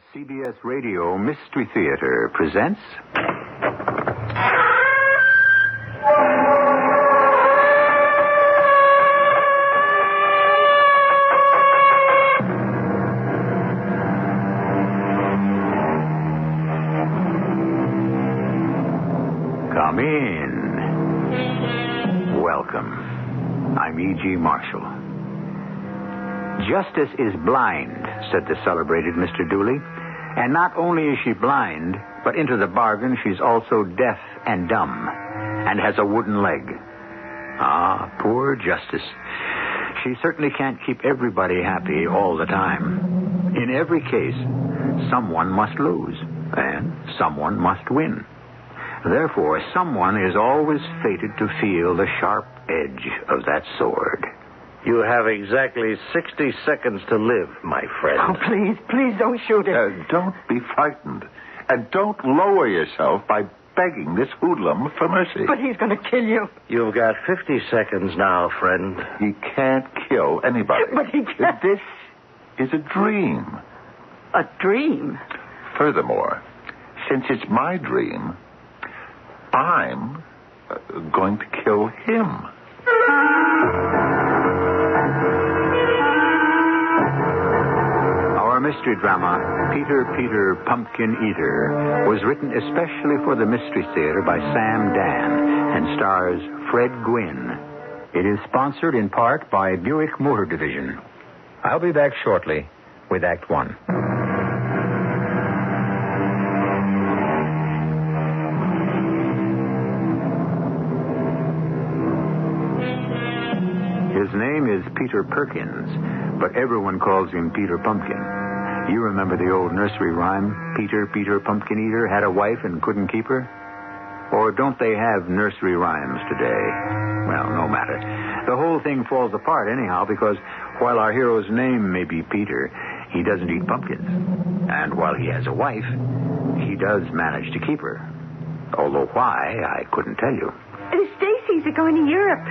CBS Radio Mystery Theater presents... Come in. Welcome. I'm E.G. Marshall. Justice is blind, said the celebrated Mr. Dooley. And not only is she blind, but into the bargain, she's also deaf and dumb, and has a wooden leg. Ah, poor Justice. She certainly can't keep everybody happy all the time. In every case, someone must lose, and someone must win. Therefore, someone is always fated to feel the sharp edge of that sword. You have exactly 60 seconds to live, my friend. Oh, please don't shoot him. Don't be frightened. And don't lower yourself by begging this hoodlum for mercy. But he's going to kill you. You've got 50 seconds now, friend. He can't kill anybody. But he can't. This is a dream. A dream? Furthermore, since it's my dream, I'm going to kill him. Our mystery drama, Peter, Pumpkin Eater, was written especially for the Mystery Theater by Sam Dann and stars Fred Gwynne. It is sponsored in part by Buick Motor Division. I'll be back shortly with Act One. His name is Peter Perkins, but everyone calls him Peter Pumpkin. You remember the old nursery rhyme, Peter, Pumpkin Eater, had a wife and couldn't keep her? Or don't they have nursery rhymes today? Well, no matter. The whole thing falls apart anyhow, because while our hero's name may be Peter, he doesn't eat pumpkins. And while he has a wife, he does manage to keep her. Although why, I couldn't tell you. The Stacys are going to Europe.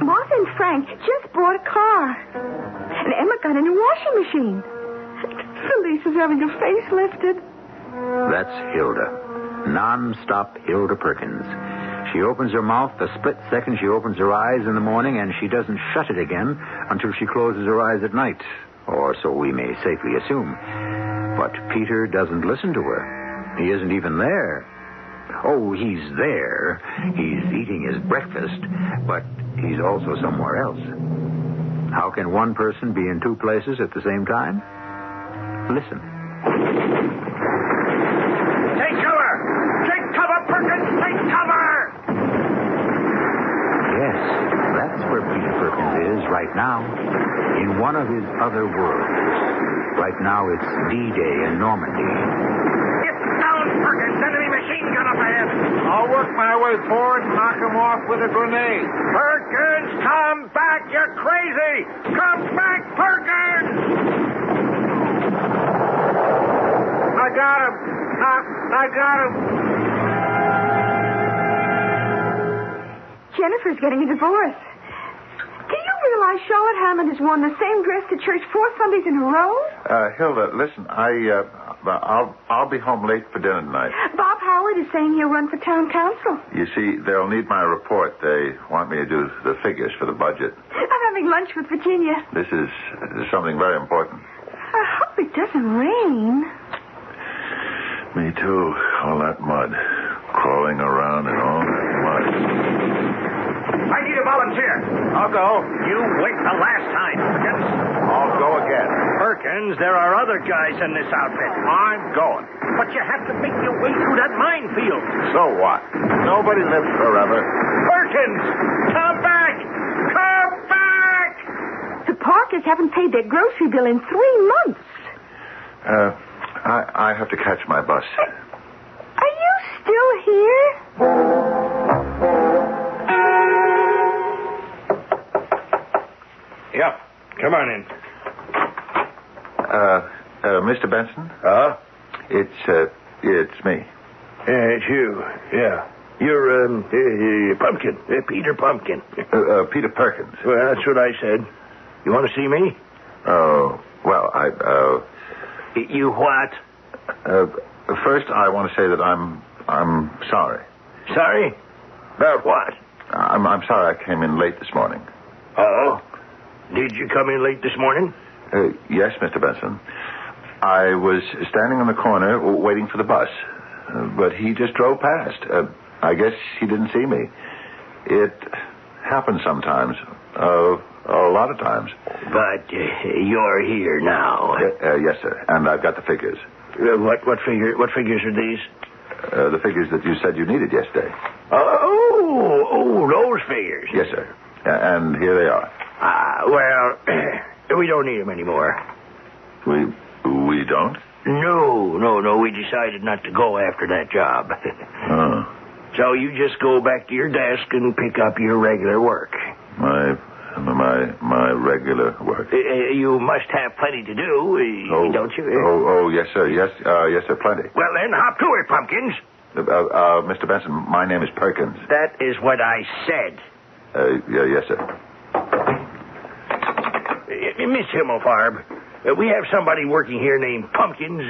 Martha and Frank just bought a car. And Emma got a new washing machine. Felice is having her face lifted. That's Hilda. Non-stop Hilda Perkins. She opens her mouth the split second she opens her eyes in the morning, and she doesn't shut it again until she closes her eyes at night. Or so we may safely assume. But Peter doesn't listen to her. He isn't even there. Oh, he's there. He's eating his breakfast, but he's also somewhere else. How can one person be in two places at the same time? Listen. Take cover! Take cover, Perkins! Take cover! Yes, that's where Peter Perkins is right now. In one of his other worlds. Right now it's D-Day in Normandy. Get down, Perkins! Enemy machine gun up ahead! I'll work my way forward and knock him off with a grenade. Perkins, come back! You're crazy! Come back, Perkins! I got him. I got him. Jennifer's getting a divorce. Do you realize Charlotte Hammond has worn the same dress to church 4 Sundays in a row? Hilda, listen, I'll be home late for dinner tonight. Bob Howard is saying he'll run for town council. You see, they'll need my report. They want me to do the figures for the budget. I'm having lunch with Virginia. This is something very important. I hope it doesn't rain. Me too. All that mud. Crawling around in all that mud. I need a volunteer. I'll go. You wait the last time, Perkins. I'll go again. Perkins, there are other guys in this outfit. I'm going. But you have to make your way through that minefield. So what? Nobody lives forever. Perkins, come back! Come back! The Parkers haven't paid their grocery bill in 3 months. I have to catch my bus. Are you still here? Yeah, come on in. Mr. Benson? It's me. It's you, yeah. You're, Pumpkin, Peter Pumpkin. Peter Perkins. Well, that's what I said. You want to see me? Oh, well, You what? First, I want to say that I'm sorry. Sorry? About what? I'm sorry I came in late this morning. Oh? Did you come in late this morning? Yes, Mr. Benson. I was standing on the corner waiting for the bus, but he just drove past. I guess he didn't see me. It happens sometimes. A lot of times. But you're here now. Yes, sir. And I've got the figures. What figures are these? The figures that you said you needed yesterday. Oh, those figures. Yes, sir. And here they are. Well, we don't need them anymore. We don't? No. We decided not to go after that job. Oh. So you just go back to your desk and pick up your regular work. My regular work. You must have plenty to do, don't you? Oh, yes, sir. Yes, sir, plenty. Well, then, hop to it, Pumpkins. Mr. Benson, my name is Perkins. That is what I said. Yes, sir. Miss Himmelfarb, we have somebody working here named Pumpkins,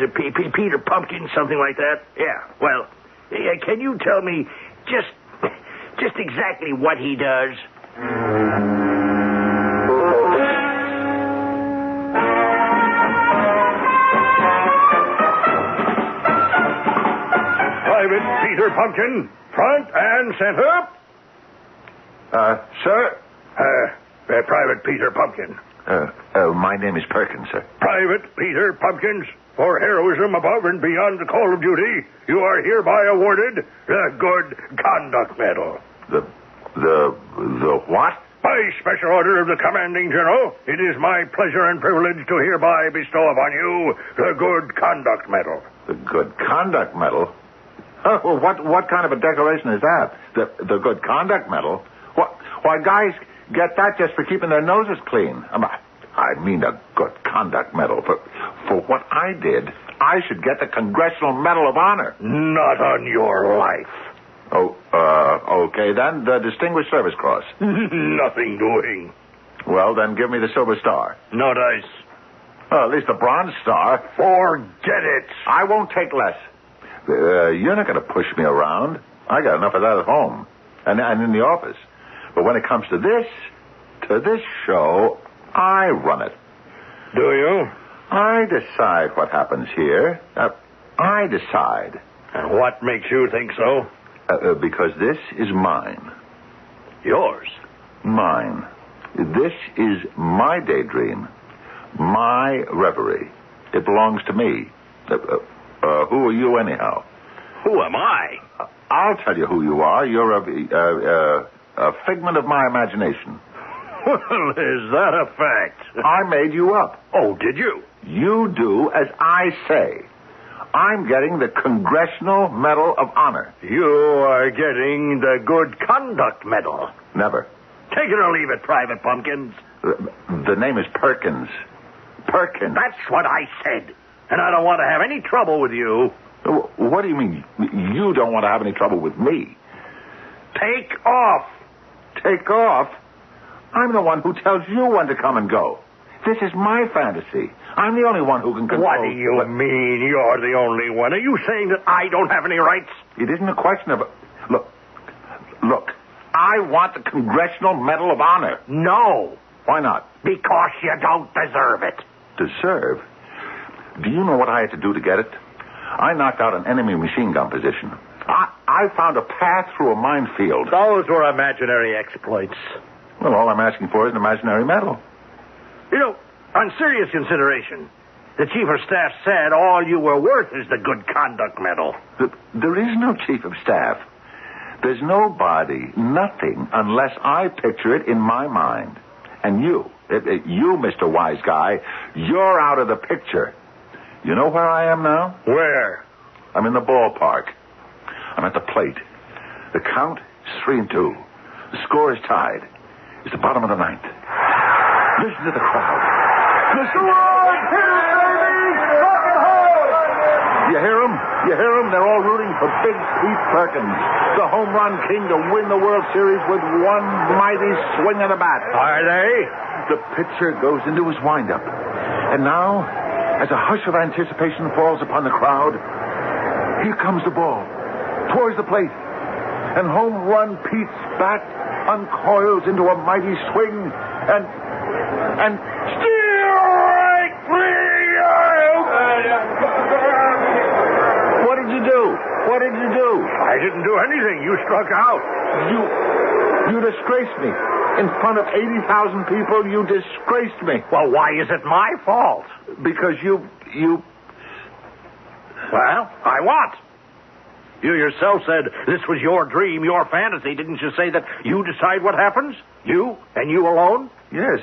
Peter Pumpkins, something like that. Yeah, well, can you tell me just exactly what he does? Private Peter Pumpkin, front and center. Sir? Private Peter Pumpkin. My name is Perkins, sir. Private Peter Pumpkins, for heroism above and beyond the call of duty, you are hereby awarded the Good Conduct Medal. The what? By special order of the commanding general, it is my pleasure and privilege to hereby bestow upon you the Good Conduct Medal. The Good Conduct Medal? Oh, what kind of a decoration is that? The Good Conduct Medal? Why, guys get that just for keeping their noses clean. I mean a Good Conduct Medal. For what I did, I should get the Congressional Medal of Honor. Not on your life. Oh, okay, then the Distinguished Service Cross. Nothing doing. Well, then give me the Silver Star. No dice. Well, at least the Bronze Star. Forget it. I won't take less. You're not going to push me around. I got enough of that at home and in the office. But when it comes to this show, I run it. Do you? I decide what happens here. I decide. And what makes you think so? Because this is mine. Yours? Mine. This is my daydream. My reverie. It belongs to me. Who are you, anyhow? Who am I? I'll tell you who you are. You're a figment of my imagination. Well, is that a fact? I made you up. Oh, did you? You do as I say. I'm getting the Congressional Medal of Honor. You are getting the Good Conduct Medal. Never. Take it or leave it, Private Pumpkins. The name is Perkins. Perkins. That's what I said. And I don't want to have any trouble with you. What do you mean? You don't want to have any trouble with me? Take off. Take off? I'm the one who tells you when to come and go. This is my fantasy. I'm the only one who can control... What do you mean you're the only one? Are you saying that I don't have any rights? It isn't a question of... Look. I want the Congressional Medal of Honor. No. Why not? Because you don't deserve it. Deserve? Do you know what I had to do to get it? I knocked out an enemy machine gun position. I found a path through a minefield. Those were imaginary exploits. Well, all I'm asking for is an imaginary medal. You know, on serious consideration, the Chief of Staff said all you were worth is the Good Conduct Medal. There is no Chief of Staff. There's nobody, nothing, unless I picture it in my mind. And you, Mr. Wise Guy, you're out of the picture. You know where I am now? Where? I'm in the ballpark. I'm at the plate. The count is 3-2. The score is tied. It's the bottom of the ninth. Listen to the crowd. Mr. Ward, hit it, baby! Rock and roll! You hear them? You hear them? They're all rooting for Big Pete Perkins, the home run king, to win the World Series with one mighty swing of the bat. Are they? The pitcher goes into his windup. And now, as a hush of anticipation falls upon the crowd, here comes the ball, towards the plate, and home run Pete's bat uncoils into a mighty swing, and strike three! What did you do? What did you do? I didn't do anything. You struck out. You disgraced me. In front of 80,000 people, you disgraced me. Well, why is it my fault? Because you... Well, I what? You yourself said this was your dream, your fantasy. Didn't you say that you decide what happens? You and you alone? Yes,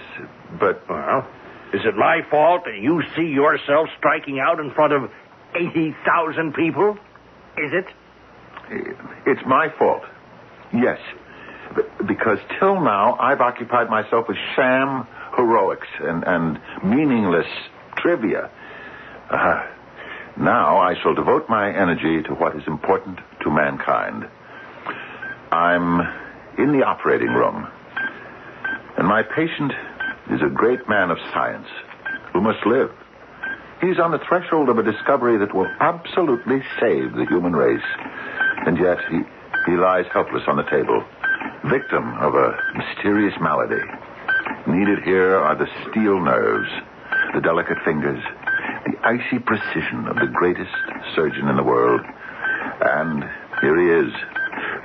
but... Well, is it my fault that you see yourself striking out in front of 80,000 people? Is it? It's my fault. Yes. Because till now, I've occupied myself with sham heroics and meaningless trivia. Now I shall devote my energy to what is important to mankind. I'm in the operating room, and my patient is a great man of science who must live. He's on the threshold of a discovery that will absolutely save the human race. And yet he lies helpless on the table, victim of a mysterious malady. Needed here are the steel nerves, the delicate fingers, the icy precision of the greatest surgeon in the world. And here he is,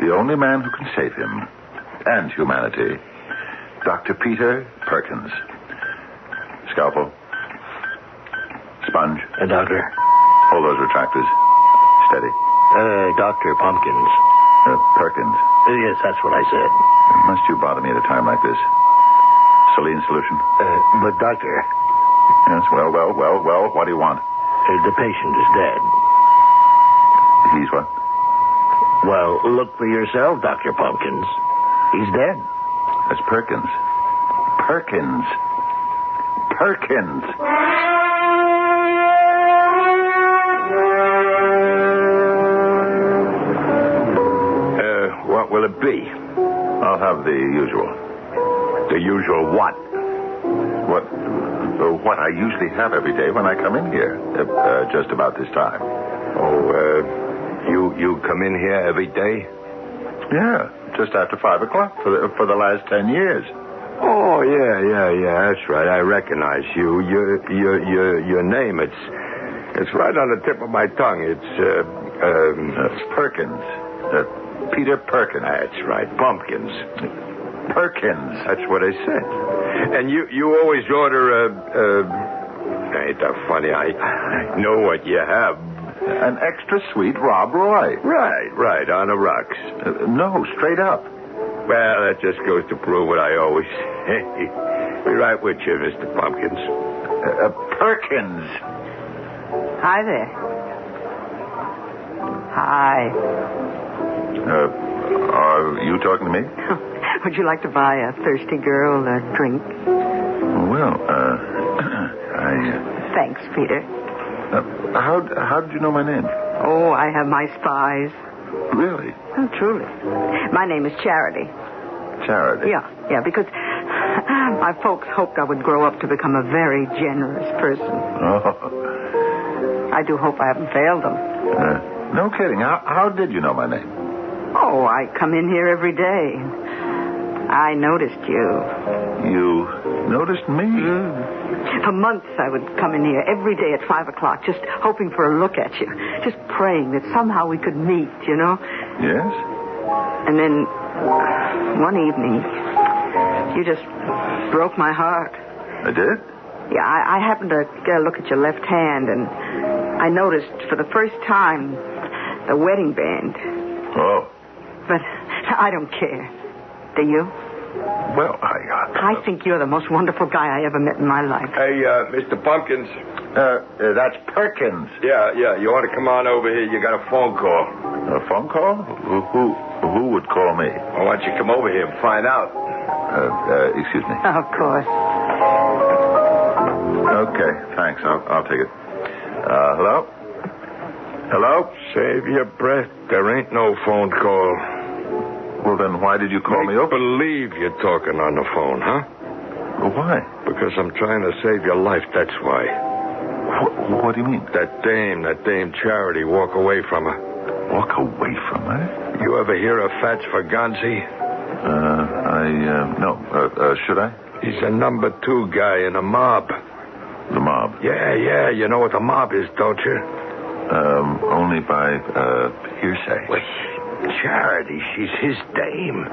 the only man who can save him and humanity, Dr. Peter Perkins. Scalpel. Sponge. Doctor. Hold those retractors. Steady. Dr. Pumpkins. Perkins. Yes, that's what I said. Must you bother me at a time like this? Saline solution? But, Doctor... Yes, well, what do you want? The patient is dead. He's what? Well, look for yourself, Dr. Pumpkins. He's dead. That's Perkins. Perkins. What will it be? I'll have the usual. The usual what? What I usually have every day when I come in here, just about this time. You come in here every day? Yeah, just after 5 o'clock for the last 10 years. Oh, yeah, that's right. I recognize you. Your name, it's right on the tip of my tongue. It's Perkins. Peter Perkins. That's right, Pumpkins. Perkins. That's what I said. And you always order ain't that funny? I know what you have. An extra sweet Rob Roy. Right, on the rocks. No, straight up. Well, that just goes to prove what I always say. Be right with you, Mr. Pumpkins. Perkins. Hi there. Hi. Are you talking to me? Would you like to buy a thirsty girl a drink? Well, Thanks, Peter. How did you know my name? Oh, I have my spies. Really? Oh, truly. My name is Charity. Charity? Yeah, because my folks hoped I would grow up to become a very generous person. Oh. I do hope I haven't failed them. No kidding. How did you know my name? Oh, I come in here every day. I noticed you. You noticed me? For months I would come in here every day at 5 o'clock, just hoping for a look at you. Just praying that somehow we could meet, you know? Yes? And then one evening, you just broke my heart. I did? Yeah, I happened to get a look at your left hand, and I noticed for the first time the wedding band. Oh. But I don't care. Do you? Well, I think you're the most wonderful guy I ever met in my life. Hey, Mr. Pumpkins. That's Perkins. Yeah. You ought to come on over here. You got a phone call. A phone call? Who would call me? Why don't you come over here and find out? Excuse me. Of course. Okay, thanks. I'll take it. Hello? Hello? Save your breath. There ain't no phone call. Well, then why did you call me up? Believe you're talking on the phone, huh? Well, why? Because I'm trying to save your life, that's why. What do you mean? That dame Charity, walk away from her. Walk away from her? You ever hear of Fats Ferganzi? No. Should I? He's a number 2 guy in a mob. The mob? Yeah. You know what the mob is, don't you? Only by, hearsay. Well, Charity, she's his dame.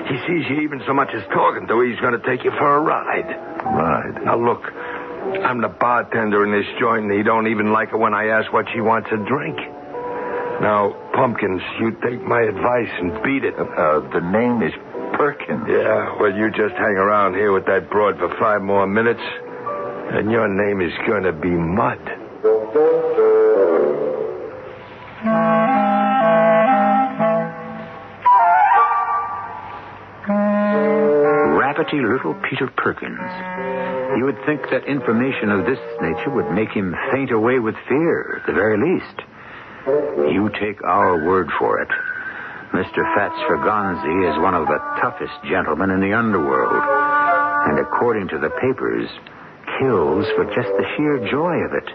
He sees you even so much as talking to her, he's going to take you for a ride. Ride? Now, look, I'm the bartender in this joint, and he don't even like it when I ask what she wants to drink. Now, Pumpkins, you take my advice and beat it. The name is Perkins. Yeah, well, you just hang around here with that broad for 5 more minutes, and your name is going to be Mud. Rabbity little Peter Perkins. You would think that information of this nature would make him faint away with fear, at the very least. You take our word for it. Mr. Fats Ferganzi is one of the toughest gentlemen in the underworld, and according to the papers, kills for just the sheer joy of it.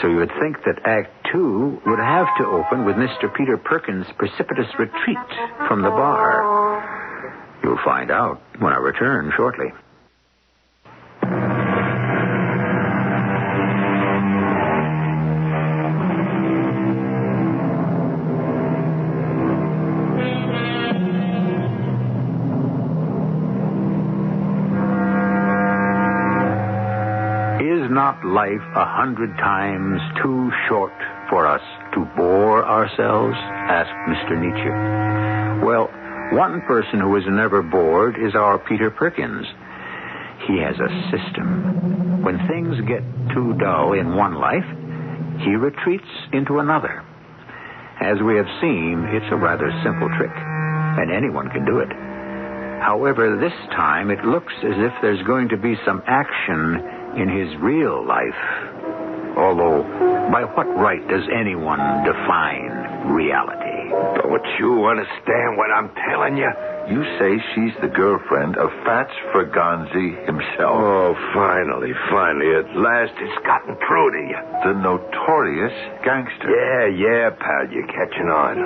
So you would think that Act 2 would have to open with Mr. Peter Perkins' precipitous retreat from the bar. You'll find out when I return shortly. Is not life 100 times too short for us to bore ourselves? Asked Mr. Nietzsche. Well, one person who is never bored is our Peter Perkins. He has a system. When things get too dull in one life, he retreats into another. As we have seen, it's a rather simple trick, and anyone can do it. However, this time it looks as if there's going to be some action in his real life. Although, by what right does anyone define reality? Don't you understand what I'm telling you? You say she's the girlfriend of Fats Ferganzi himself. Oh, finally, at last it's gotten through to you. The notorious gangster. Yeah, pal, you're catching on.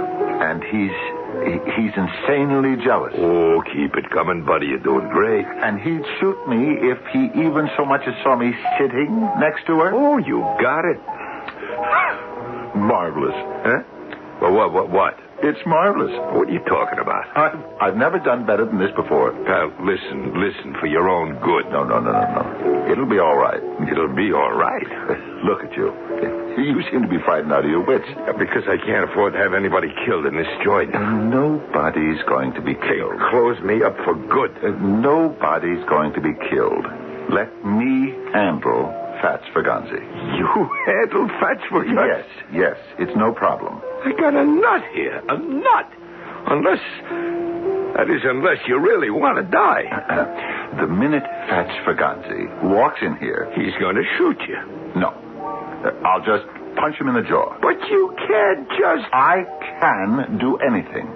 And he's insanely jealous. Oh, keep it coming, buddy. You're doing great. And he'd shoot me if he even so much as saw me sitting next to her. Oh, you got it. Marvelous. Huh? Well, what? It's marvelous. What are you talking about? I've never done better than this before. Pal, listen for your own good. No. It'll be all right. It'll be all right. Look at you. You seem to be frightened out of your wits. Because I can't afford to have anybody killed in this joint. Nobody's going to be killed. Close me up for good. Nobody's going to be killed. Let me handle Fats Ferganzi. You handle Fats Ferganzi? Yes. It's no problem. I got a nut here. A nut. Unless you really want to die. The minute Fats Ferganzi walks in here... He's going to shoot you. No. I'll just punch him in the jaw. But you can't just... I can do anything.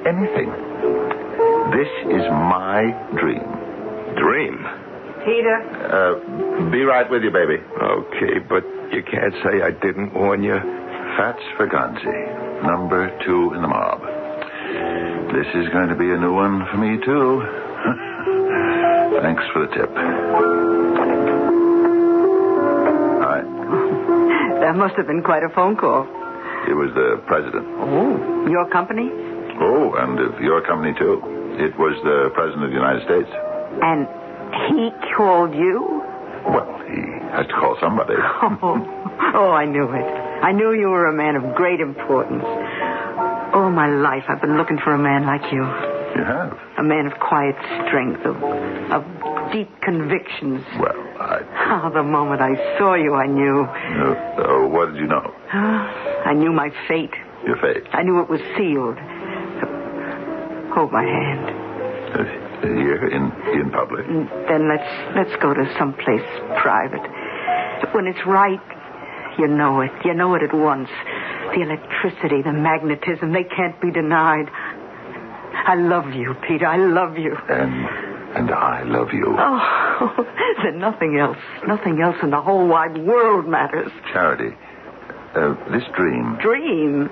Anything. This is my dream. Dream? Peter? Be right with you, baby. Okay, but you can't say I didn't warn you. Fats Ferganzi, number 2 in the mob. This is going to be a new one for me, too. Thanks for the tip. Hi. That must have been quite a phone call. It was the president. Oh, your company? Oh, and of your company, too. It was the president of the United States. And he called you? Well, he has to call somebody. Oh, I knew it. I knew you were a man of great importance. All my life I've been looking for a man like you. You have? A man of quiet strength, of deep convictions. Well, the moment I saw you, I knew. What did you know? I knew my fate. Your fate? I knew it was sealed. Hold my hand. Here, in public? Then let's go to some place private. When it's right, you know it. You know it at once. The electricity, the magnetism, they can't be denied. I love you, Peter. I love you. And I love you. Oh, Then nothing else in the whole wide world matters. Charity, this dream... Dream?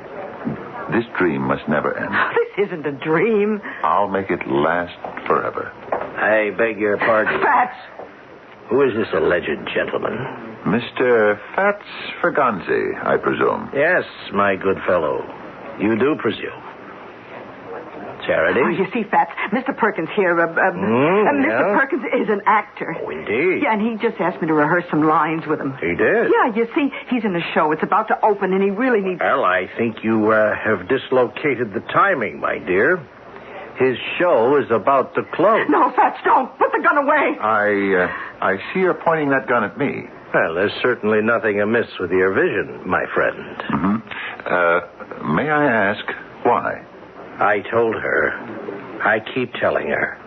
This dream must never end. This isn't a dream. I'll make it last forever. I beg your pardon. Fats! Who is this alleged gentleman? Mr. Fats Ferganzi, I presume. Yes, my good fellow. You do presume. Charity? Oh, you see, Fats, Mr. Perkins here, Mr. yeah? Perkins is an actor. Oh, indeed. Yeah, and he just asked me to rehearse some lines with him. He did? Yeah, you see, he's in a show. It's about to open, and he really needs... Well, I think you have dislocated the timing, my dear. His show is about to close. No, Fats, don't. Put the gun away. I see you're pointing that gun at me. Well, there's certainly nothing amiss with your vision, my friend. Mm-hmm. May I ask why? I told her. I keep telling her.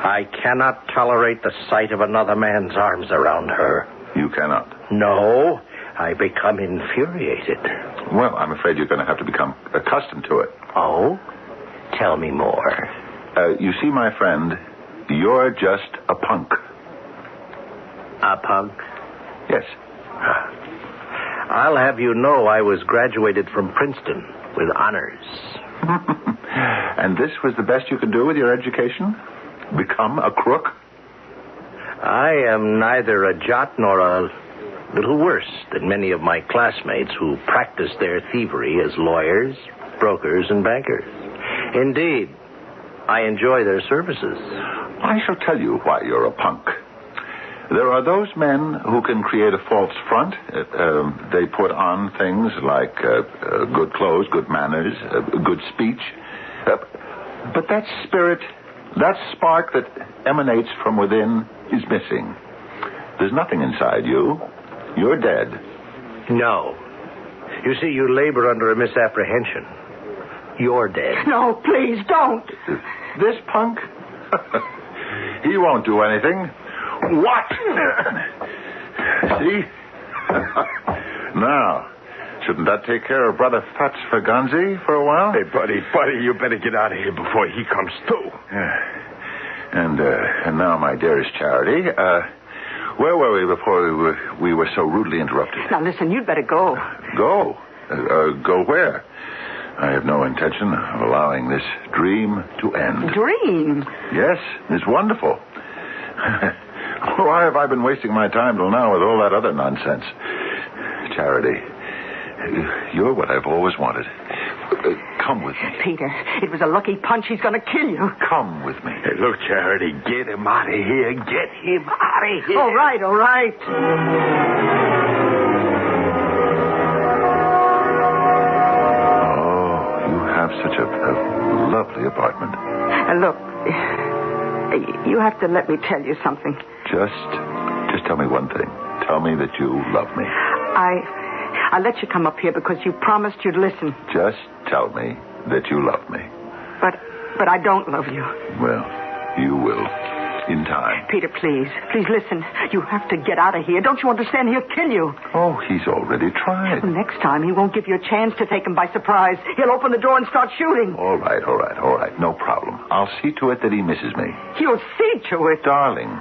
I cannot tolerate the sight of another man's arms around her. You cannot? No. I become infuriated. Well, I'm afraid you're going to have to become accustomed to it. Oh? Tell me more. You see, my friend, you're just a punk. A punk? Yes. I'll have you know I was graduated from Princeton with honors. And this was the best you could do with your education? Become a crook? I am neither a jot nor a little worse than many of my classmates who practice their thievery as lawyers, brokers, and bankers. Indeed, I enjoy their services. I shall tell you why you're a punk. There are those men who can create a false front. They put on things like good clothes, good manners, good speech. But that spirit, that spark that emanates from within is missing. There's nothing inside you. You're dead. No. You see, you labor under a misapprehension. You're dead. No, please, don't. This punk? He won't do anything. What? See? Now, shouldn't that take care of Brother Fats Ferganzi for a while? Hey, buddy, you better get out of here before he comes through. Yeah. And now, my dearest Charity, where were we before we were so rudely interrupted? Now, listen, you'd better go. Go? Go where? I have no intention of allowing this dream to end. Dream? Yes, it's wonderful. Why have I been wasting my time till now with all that other nonsense? Charity, you're what I've always wanted. Come with me. Peter, it was a lucky punch. He's going to kill you. Come with me. Hey, look, Charity, get him out of here. Get him out of here. All right. Oh, you have such a lovely apartment. Look, you have to let me tell you something. Just tell me one thing. Tell me that you love me. I let you come up here because you promised you'd listen. Just tell me that you love me. But I don't love you. Well, you will. In time. Peter, please listen. You have to get out of here. Don't you understand? He'll kill you. Oh, he's already tried. Well, next time, he won't give you a chance to take him by surprise. He'll open the door and start shooting. All right. No problem. I'll see to it that he misses me. You'll see to it. Darling,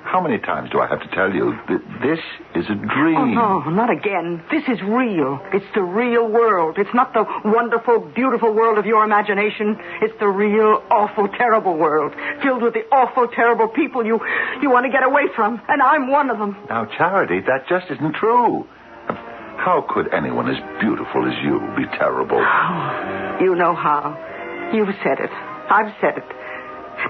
how many times do I have to tell you that this is a dream? Oh, no, not again. This is real. It's the real world. It's not the wonderful, beautiful world of your imagination. It's the real, awful, terrible world, filled with the awful, terrible people you want to get away from, and I'm one of them. Now, Charity, that just isn't true. How could anyone as beautiful as you be terrible? Oh, you know how. You've said it. I've said it.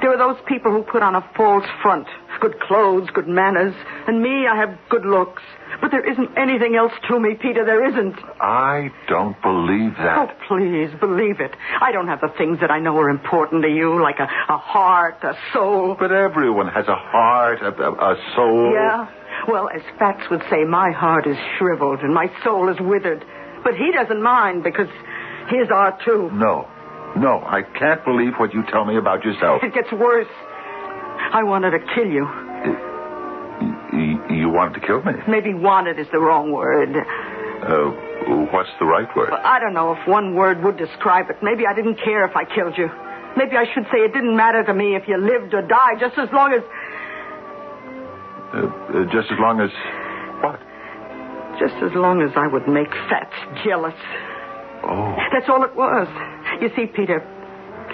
There are those people who put on a false front. Good clothes, good manners. And me, I have good looks. But there isn't anything else to me, Peter. There isn't. I don't believe that. Oh, please, believe it. I don't have the things that I know are important to you, like a heart, a soul. But everyone has a heart, a soul. Yeah. Well, as Fats would say, my heart is shriveled and my soul is withered. But he doesn't mind because his are too. No, I can't believe what you tell me about yourself. It gets worse. I wanted to kill you. You wanted to kill me? Maybe wanted is the wrong word. What's the right word? Well, I don't know if one word would describe it. Maybe I didn't care if I killed you. Maybe I should say it didn't matter to me if you lived or died, just as long as... Just as long as... What? Just as long as I would make Fats jealous. Oh. That's all it was. You see, Peter,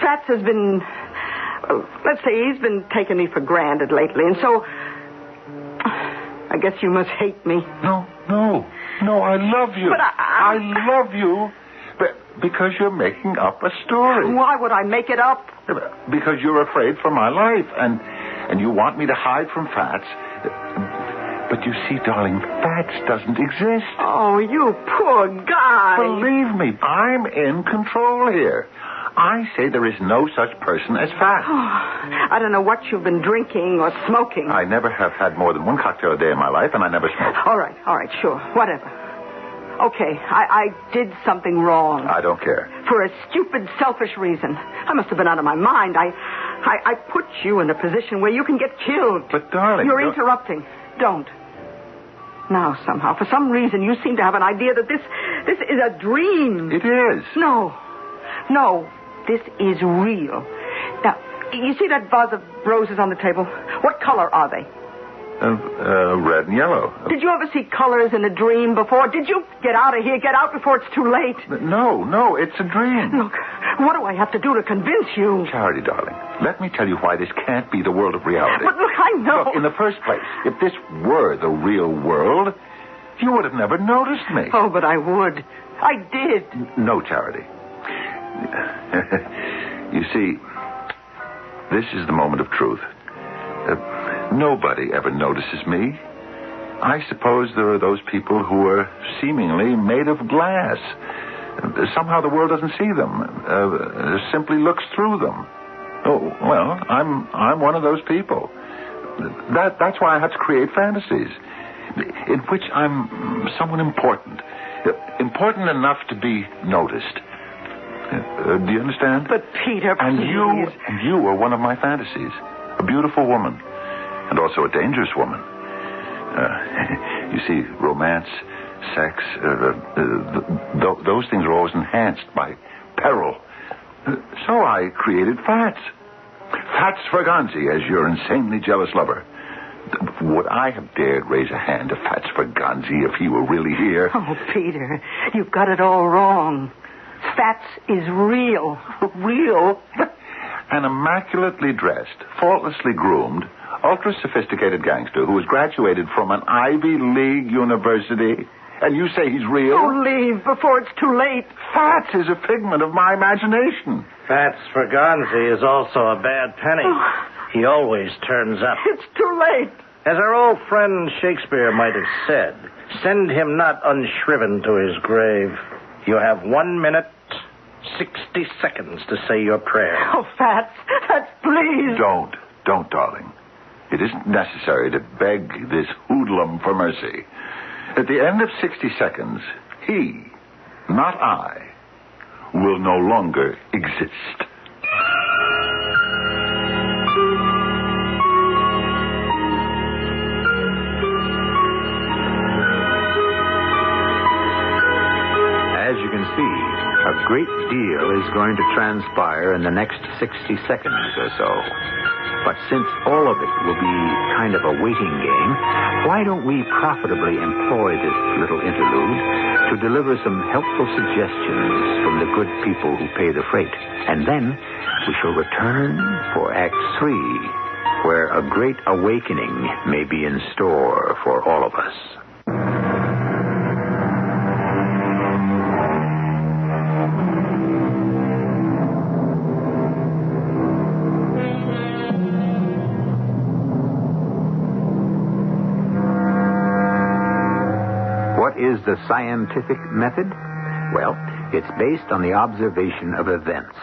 Fats has been... let's say he's been taking me for granted lately, and so... I guess you must hate me. No, I love you. But I love you because you're making up a story. Why would I make it up? Because you're afraid for my life, and you want me to hide from Fats. But you see, darling, Fats doesn't exist. Oh, you poor guy. Believe me, I'm in control here. I say there is no such person as Fats. Oh, I don't know what you've been drinking or smoking. I never have had more than one cocktail a day in my life, and I never smoke. All right, sure, whatever. Okay, I did something wrong. I don't care. For a stupid, selfish reason. I must have been out of my mind. I put you in a position where you can get killed. But, darling... You're interrupting. Don't. Now, somehow, for some reason, you seem to have an idea that this is a dream. It is. No, this is real. Now, you see that vase of roses on the table? What color are they? Red and yellow. Did you ever see colors in a dream before? Did you get out of here? Get out before it's too late. No, it's a dream. Look, what do I have to do to convince you? Charity, darling, let me tell you why this can't be the world of reality. But look, I know. Look, in the first place, if this were the real world, you would have never noticed me. Oh, but I would. I did. No, Charity. You see, this is the moment of truth. Nobody ever notices me. I suppose there are those people who are seemingly made of glass. Somehow the world doesn't see them, simply looks through them. Oh, well, I'm one of those people. That's why I have to create fantasies in which I'm someone important. Important enough to be noticed. Do you understand? But, Peter, and please. you are one of my fantasies. A beautiful woman. And also a dangerous woman. You see, romance, sex, those things are always enhanced by peril. So I created Fats. Fats Ferganzi as your insanely jealous lover. Would I have dared raise a hand to Fats Ferganzi if he were really here? Oh, Peter, you've got it all wrong. Fats is real. Real? An immaculately dressed, faultlessly groomed, ultra-sophisticated gangster who has graduated from an Ivy League university. And you say he's real? Oh, leave before it's too late. Fats is a figment of my imagination. Fats Ferganzi is also a bad penny. He always turns up. It's too late. As our old friend Shakespeare might have said, send him not unshriven to his grave. You have 1 minute, 60 seconds to say your prayer. Oh, Fats, please. Don't, darling. It isn't necessary to beg this hoodlum for mercy. At the end of 60 seconds, he, not I, will no longer exist. As you can see, a great deal is going to transpire in the next 60 seconds or so. But since all of it will be kind of a waiting game, why don't we profitably employ this little interlude to deliver some helpful suggestions from the good people who pay the freight. And then we shall return for Act 3, where a great awakening may be in store for all of us. What is the scientific method? Well, it's based on the observation of events,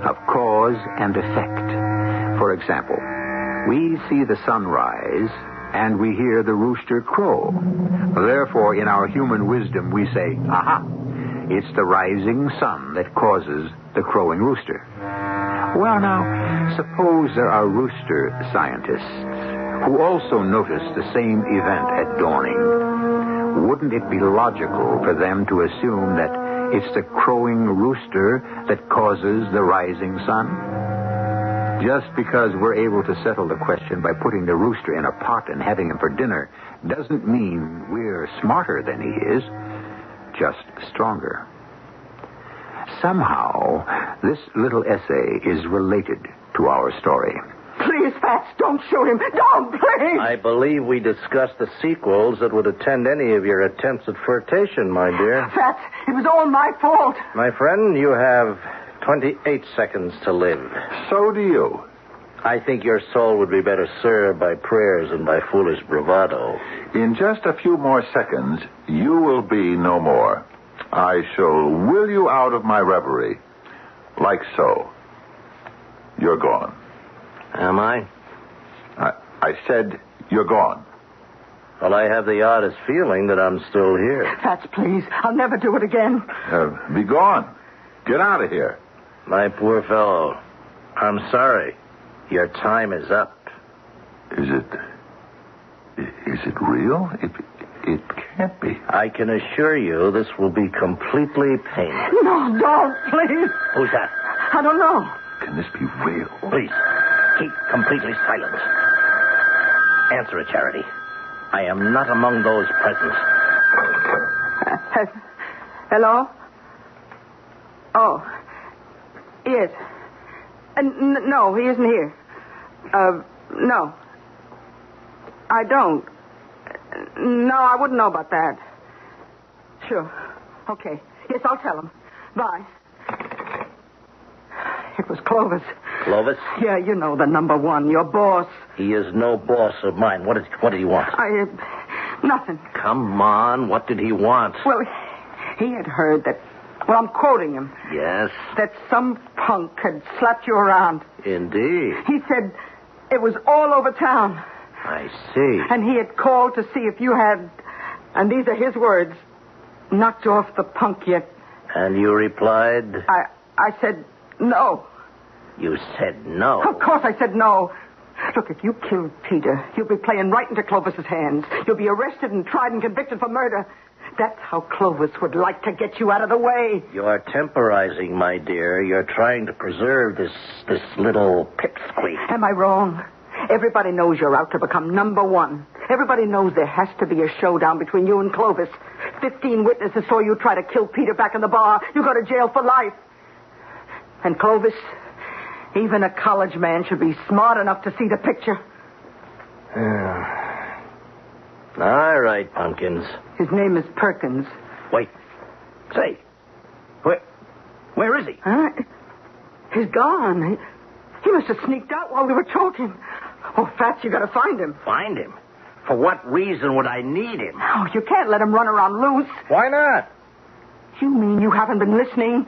of cause and effect. For example, we see the sun rise and we hear the rooster crow. Therefore, in our human wisdom, we say, aha, it's the rising sun that causes the crowing rooster. Well, now, suppose there are rooster scientists who also notice the same event at dawning. Wouldn't it be logical for them to assume that it's the crowing rooster that causes the rising sun? Just because we're able to settle the question by putting the rooster in a pot and having him for dinner doesn't mean we're smarter than he is, just stronger. Somehow, this little essay is related to our story. Please, Fats, don't shoot him. Don't, please. I believe we discussed the sequels that would attend any of your attempts at flirtation, my dear. Fats, it was all my fault. My friend, you have 28 seconds to live. So do you. I think your soul would be better served by prayers than by foolish bravado. In just a few more seconds, you will be no more. I shall will you out of my reverie. Like so. You're gone. Am I? I said you're gone. Well, I have the oddest feeling that I'm still here. Fats, please. I'll never do it again. Be gone. Get out of here. My poor fellow, I'm sorry. Your time is up. Is it real? It can't be. I can assure you this will be completely painless. No, don't, please. Who's that? I don't know. Can this be real? Please, keep completely silent. Answer it, Charity. I am not among those present. Hello? Oh. Yes. No, he isn't here. No. I don't. No, I wouldn't know about that. Sure. Okay. Yes, I'll tell him. Bye. It was Clovis. Clovis? Yeah, you know, the number one, your boss. He is no boss of mine. What did he want? Nothing. Come on, what did he want? Well, he had heard that, well, I'm quoting him. Yes? That some punk had slapped you around. Indeed. He said it was all over town. I see. And he had called to see if you had, and these are his words, knocked off the punk yet. And you replied? I said no. You said no? Of course I said no. Look, if you killed Peter, you'll be playing right into Clovis's hands. You'll be arrested and tried and convicted for murder. That's how Clovis would like to get you out of the way. You're temporizing, my dear. You're trying to preserve this little pipsqueak. Am I wrong? Everybody knows you're out to become number one. Everybody knows there has to be a showdown between you and Clovis. 15 witnesses saw you try to kill Peter back in the bar. You go to jail for life. And Clovis, even a college man should be smart enough to see the picture. All right, Pumpkins. His name is Perkins. Wait. Say, where is he? Huh? He's gone. He must have sneaked out while we were talking. Oh, Fats, you got to find him. Find him? For what reason would I need him? Oh, you can't let him run around loose. Why not? You mean you haven't been listening?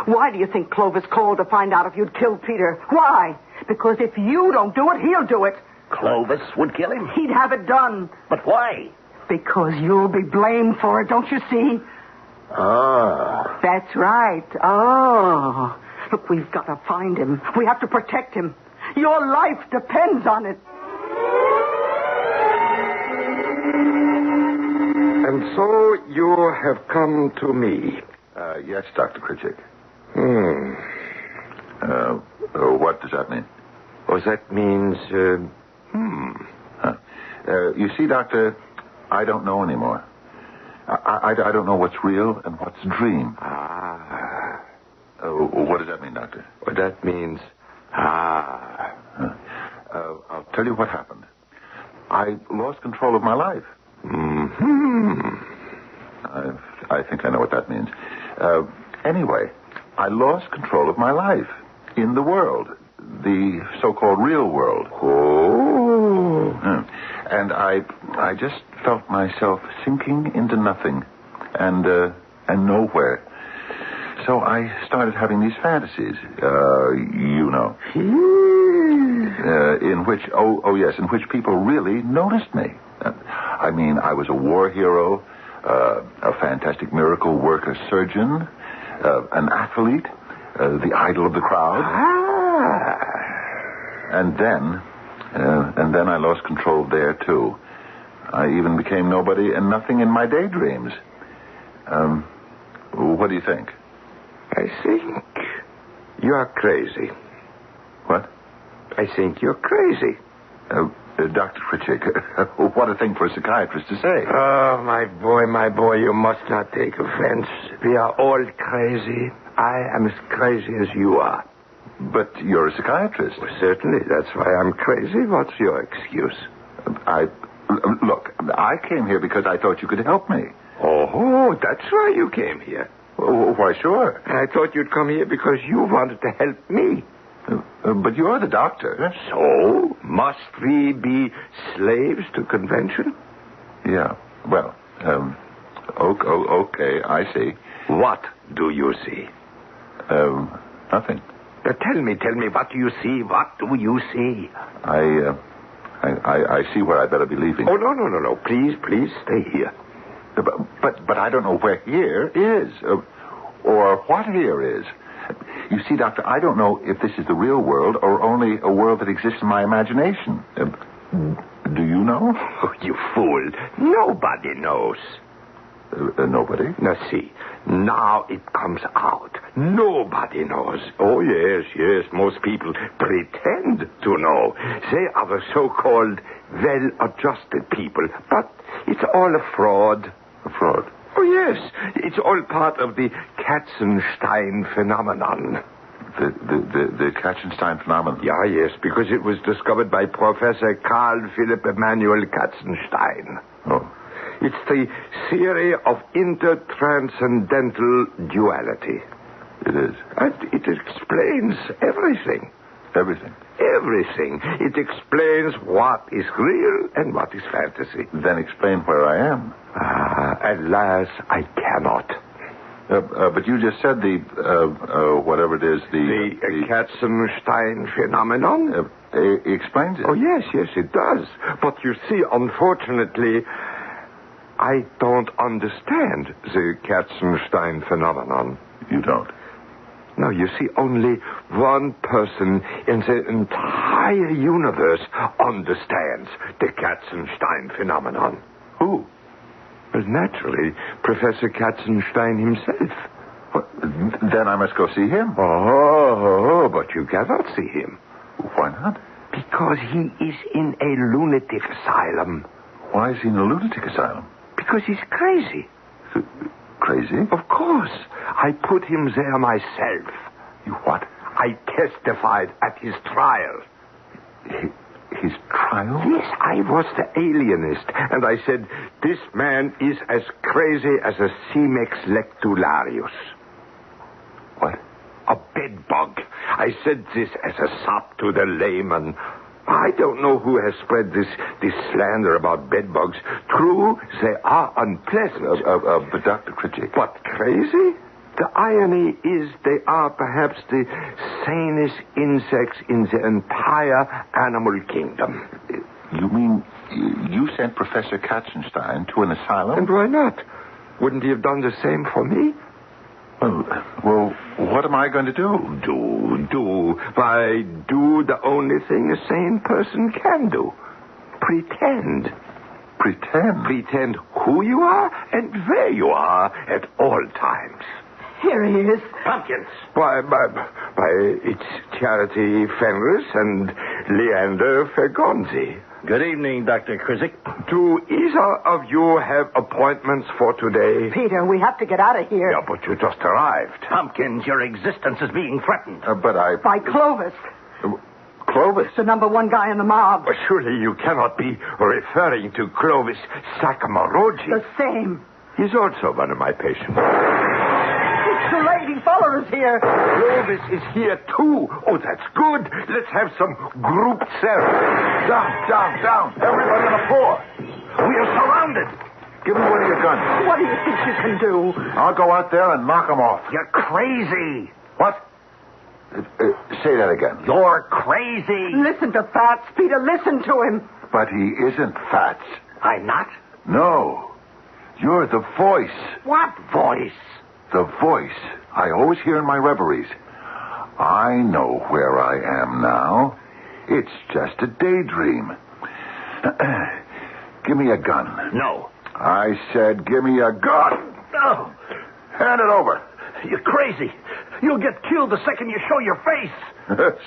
Why do you think Clovis called to find out if you'd killed Peter? Why? Because if you don't do it, he'll do it. Clovis would kill him? He'd have it done. But why? Because you'll be blamed for it, don't you see? Oh. That's right. Oh. Look, we've got to find him. We have to protect him. Your life depends on it. And so you have come to me. Yes, Dr. Critchick. What does that mean? Oh, that means, You see, Doctor, I don't know anymore. I don't know what's real and what's a dream. What does that mean, Doctor? Well, that means, I'll tell you what happened. I lost control of my life. I think I know what that means. Anyway, I lost control of my life in the world, the so-called real world. And I just felt myself sinking into nothing and nowhere. So I started having these fantasies, in which people really noticed me. I mean, I was a war hero, a fantastic miracle worker surgeon, an athlete, the idol of the crowd. And then I lost control there, too. I even became nobody and nothing in my daydreams. What do you think? I think you're crazy. What? I think you're crazy. Dr. Pritchett, what a thing for a psychiatrist to say. Oh, my boy, you must not take offense. We are all crazy. I am as crazy as you are. But you're a psychiatrist. Well, certainly, that's why I'm crazy. What's your excuse? Look, I came here because I thought you could help me. Oh, that's why you came here. Why, sure. And I thought you'd come here because you wanted to help me. But you're the doctor. So, must we be slaves to convention? Yeah. Well, okay, I see. What do you see? Nothing. Tell me, what do you see? What do you see? I see where I better be leaving. Oh, no. Please stay here. But I don't know where here is, or what here is. You see, Doctor, I don't know if this is the real world or only a world that exists in my imagination. Do you know? Oh, you fool. Nobody knows. Nobody? Now, see, now it comes out. Nobody knows. Oh, yes, most people pretend to know. They are the so-called well-adjusted people, but it's all a fraud. A fraud? Oh, yes. It's all part of the Katzenstein phenomenon. The Katzenstein phenomenon? Yeah, yes, because it was discovered by Professor Carl Philipp Emanuel Katzenstein. Oh. It's the theory of intertranscendental duality. It is. And it explains everything. Everything? Everything. It explains what is real and what is fantasy. Then explain where I am. Alas, I cannot. But you just said whatever it is, the Katzenstein phenomenon? Explains it. Oh, yes, it does. But you see, unfortunately, I don't understand the Katzenstein phenomenon. You don't? No, you see, only one person in the entire universe understands the Katzenstein phenomenon. Who? Well, naturally, Professor Katzenstein himself. What? Then I must go see him. Oh, but you cannot see him. Why not? Because he is in a lunatic asylum. Why is he in a lunatic asylum? Because he's crazy. Crazy? Of course. I put him there myself. You what? I testified at his trial. His trial? Yes, I was the alienist, and I said, this man is as crazy as a Cimex lectularius. What? A bedbug. I said this as a sop to the layman. I don't know who has spread this slander about bedbugs. True, they are unpleasant. But Dr. Pritchett. What, crazy? The irony is they are perhaps the sanest insects in the entire animal kingdom. You mean you sent Professor Katzenstein to an asylum? And why not? Wouldn't he have done the same for me? Well, what am I going to do? Why, do the only thing a sane person can do. Pretend. Pretend? Pretend who you are and where you are at all times. Here he is. Pumpkins. Why, it's Charity Fenris and Leander Fergonzi. Good evening, Dr. Krizik. Do either of you have appointments for today? Peter, we have to get out of here. Yeah, but you just arrived. Pumpkins, your existence is being threatened. By Clovis. Clovis? The number one guy in the mob. Well, surely you cannot be referring to Clovis Sakamaroghi. The same. He's also one of my patients. It's too late. He followed us here. Clovis is here, too. Oh, that's good. Let's have some group therapy. Down. Everybody on the floor. We are surrounded. Give me one of your guns. What do you think you can do? I'll go out there and knock them off. You're crazy. What? Say that again. You're crazy. Listen to Fats, Peter. Listen to him. But he isn't Fats. I'm not? No. You're the voice. What voice? The voice I always hear in my reveries. I know where I am now. It's just a daydream. Give me a gun. No. I said give me a gun. No. Hand it over. You're crazy. You'll get killed the second you show your face.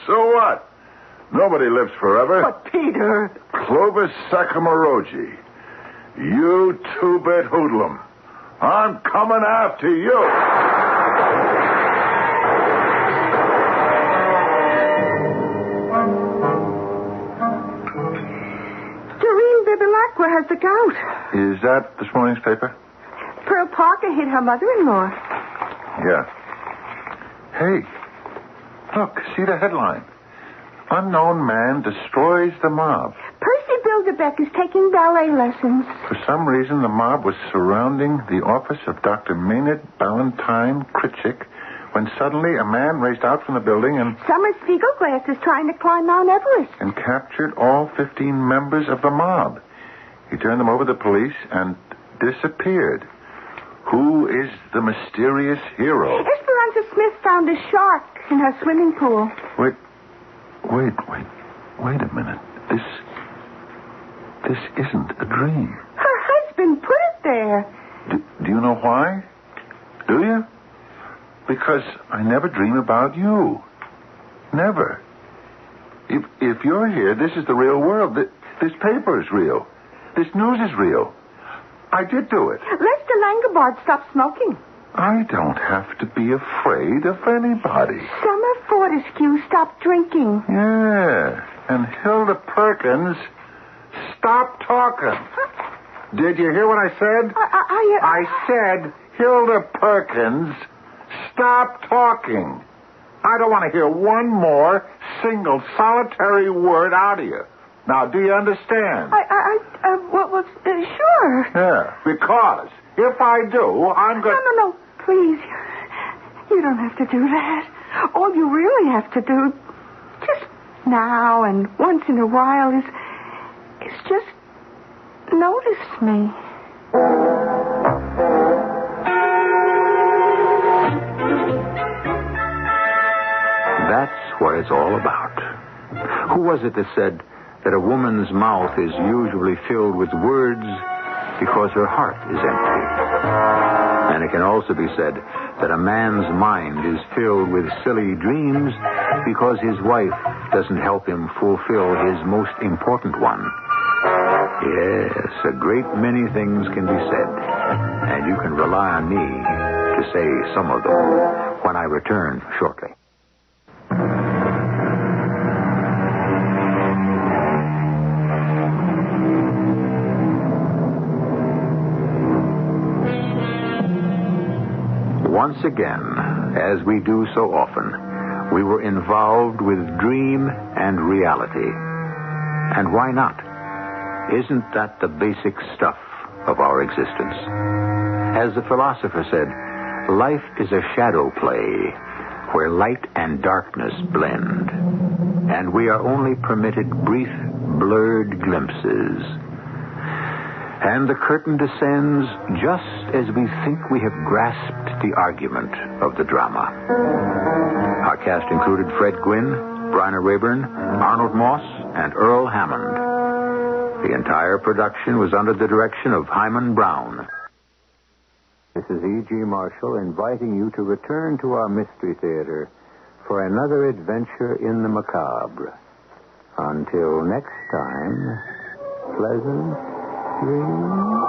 So what? Nobody lives forever. But, Peter... Clovis Sacamarogi, you two-bit hoodlum. I'm coming after you. Doreen Bibilacqua has the gout. Is that this morning's paper? Pearl Parker hit her mother-in-law. Yeah. Hey, look, see the headline. Unknown man destroys the mob. Percy Bilderbeck is taking ballet lessons. For some reason, the mob was surrounding the office of Dr. Maynard Ballantyne Critchick when suddenly a man raced out from the building and... Summer Spiegelglass is trying to climb Mount Everest. And captured all 15 members of the mob. He turned them over to the police and disappeared. Who is the mysterious hero? Esperanza Smith found a shark in her swimming pool. Wait a minute. This isn't a dream. Her husband put it there. Do you know why? Do you? Because I never dream about you. Never. If you're here, this is the real world. This paper is real. This news is real. I did do it. Lester Langabard stopped smoking. I don't have to be afraid of anybody. Summer Fortescue stopped drinking. Yeah. And Hilda Perkins stopped talking. Did you hear what I said? I said Hilda Perkins stop talking. I don't want to hear one more single solitary word out of you. Now, do you understand? Sure. Yeah, because if I do, I'm going... No, please. You don't have to do that. All you really have to do, just now and once in a while, is just notice me. That's what it's all about. Who was it that said that a woman's mouth is usually filled with words because her heart is empty? And it can also be said that a man's mind is filled with silly dreams because his wife doesn't help him fulfill his most important one. Yes, a great many things can be said, and you can rely on me to say some of them when I return shortly. Once again, as we do so often, we were involved with dream and reality. And why not? Isn't that the basic stuff of our existence? As the philosopher said, life is a shadow play where light and darkness blend. And we are only permitted brief, blurred glimpses. And the curtain descends just as we think we have grasped the argument of the drama. Our cast included Fred Gwynne, Bryna Raeburn, Arnold Moss, and Earl Hammond. The entire production was under the direction of Hyman Brown. This is E.G. Marshall inviting you to return to our Mystery Theater for another adventure in the macabre. Until next time, pleasant dreams.